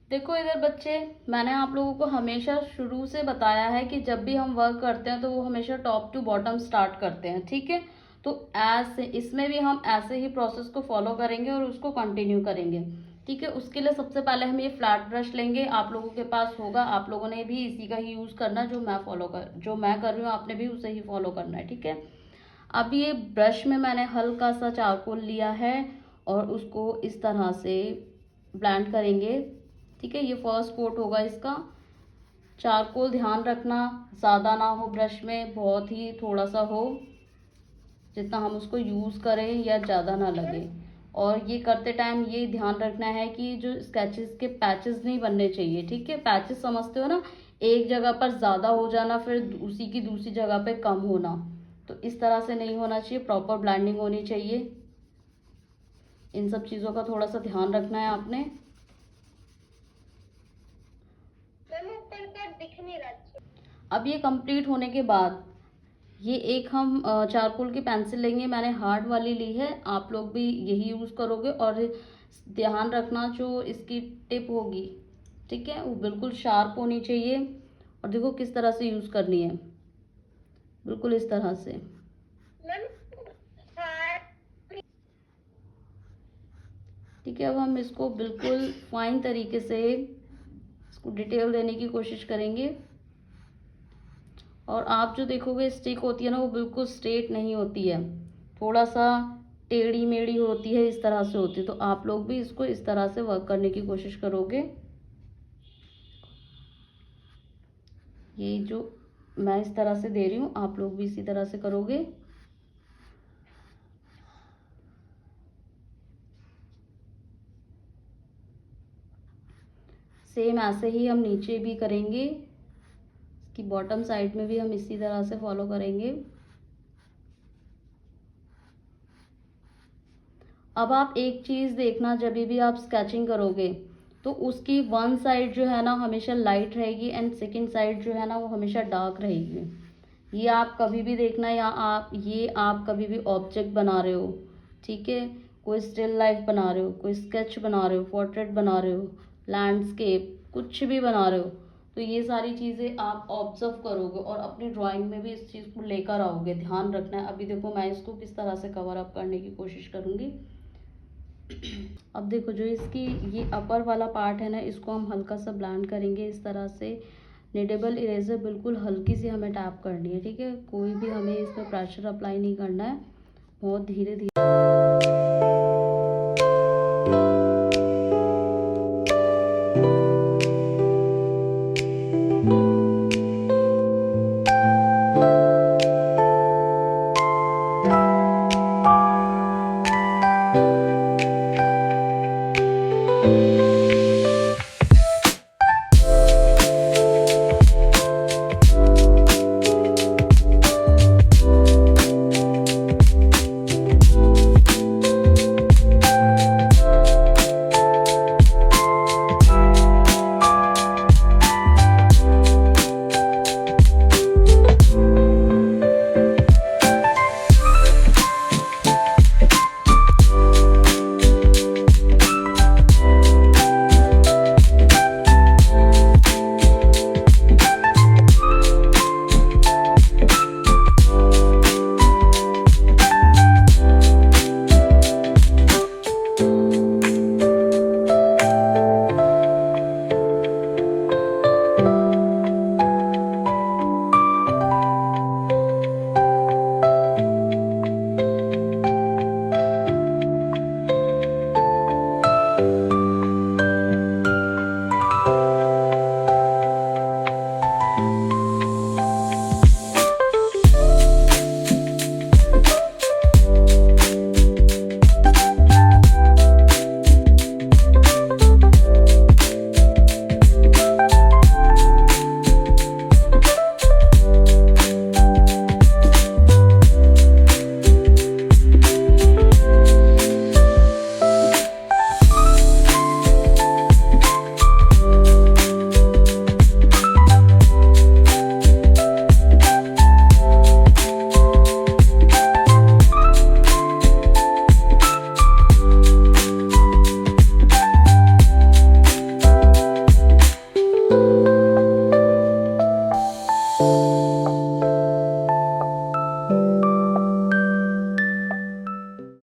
देखो इधर बच्चे, मैंने आप लोगों को हमेशा शुरू से बताया है कि जब भी हम वर्क करते हैं तो वो हमेशा टॉप टू बॉटम स्टार्ट करते हैं, ठीक है। तो ऐसे इसमें भी हम ऐसे ही प्रोसेस को फॉलो करेंगे और उसको कंटिन्यू करेंगे, ठीक है। उसके लिए सबसे पहले हम ये फ्लैट ब्रश लेंगे, आप लोगों के पास होगा, आप लोगों ने भी इसी का ही यूज़ करना है, जो मैं कर रही हूँ आपने भी उसे ही फॉलो करना है, ठीक है। अब ये ब्रश में मैंने हल्का सा चारकोल लिया है और उसको इस तरह से ब्लेंड करेंगे, ठीक है। ये फर्स्ट कोट होगा इसका। चारकोल ध्यान रखना ज़्यादा ना हो ब्रश में, बहुत ही थोड़ा सा हो, जितना हम उसको यूज़ करें या ज़्यादा ना लगे। और ये करते टाइम ये ध्यान रखना है कि जो स्केचेस के पैचेस नहीं बनने चाहिए, ठीक है। पैचेस समझते हो ना, एक जगह पर ज़्यादा हो जाना फिर उसी की दूसरी जगह पे कम होना, तो इस तरह से नहीं होना चाहिए, प्रॉपर ब्लेंडिंग होनी चाहिए। इन सब चीज़ों का थोड़ा सा ध्यान रखना है आपने। दिख नहीं रहा। अब ये कंप्लीट होने के बाद ये एक हम चारकोल की पेंसिल लेंगे, मैंने हार्ड वाली ली है, आप लोग भी यही यूज़ करोगे। और ध्यान रखना जो इसकी टिप होगी, ठीक है, वो बिल्कुल शार्प होनी चाहिए। और देखो किस तरह से यूज़ करनी है, बिल्कुल इस तरह से। ठीक है, अब हम इसको बिल्कुल फाइन तरीके से इसको डिटेल देने की कोशिश करेंगे। और आप जो देखोगे स्टिक होती है ना, वो बिल्कुल स्ट्रेट नहीं होती है, थोड़ा सा टेढ़ी मेढ़ी होती है, इस तरह से होती है। तो आप लोग भी इसको इस तरह से वर्क करने की कोशिश करोगे। ये जो मैं इस तरह से दे रही हूँ, आप लोग भी इसी तरह से करोगे। सेम ऐसे ही हम नीचे भी करेंगे, इसकी बॉटम साइड में भी हम इसी तरह से फॉलो करेंगे। अब आप एक चीज़ देखना, जब भी आप स्केचिंग करोगे तो उसकी वन साइड जो है ना हमेशा लाइट रहेगी एंड सेकंड साइड जो है ना वो हमेशा डार्क रहेगी। ये आप कभी भी देखना, या आप कभी भी ऑब्जेक्ट बना रहे हो, ठीक है, कोई स्टिल लाइफ बना रहे हो, कोई स्केच बना रहे हो, पोर्ट्रेट बना रहे हो, लैंडस्केप, कुछ भी बना रहे हो, तो ये सारी चीज़ें आप ऑब्जर्व करोगे और अपनी ड्राइंग में भी इस चीज़ को लेकर आओगे। ध्यान रखना है। अभी देखो मैं इसको किस तरह से कवर अप करने की कोशिश करूँगी। अब देखो जो इसकी ये अपर वाला पार्ट है ना, इसको हम हल्का सा ब्लेंड करेंगे इस तरह से। निडेबल इरेजर बिल्कुल हल्की सी हमें टैप करनी है, ठीक है, कोई भी हमें इसमें प्रेशर अप्लाई नहीं करना है, बहुत धीरे धीरे।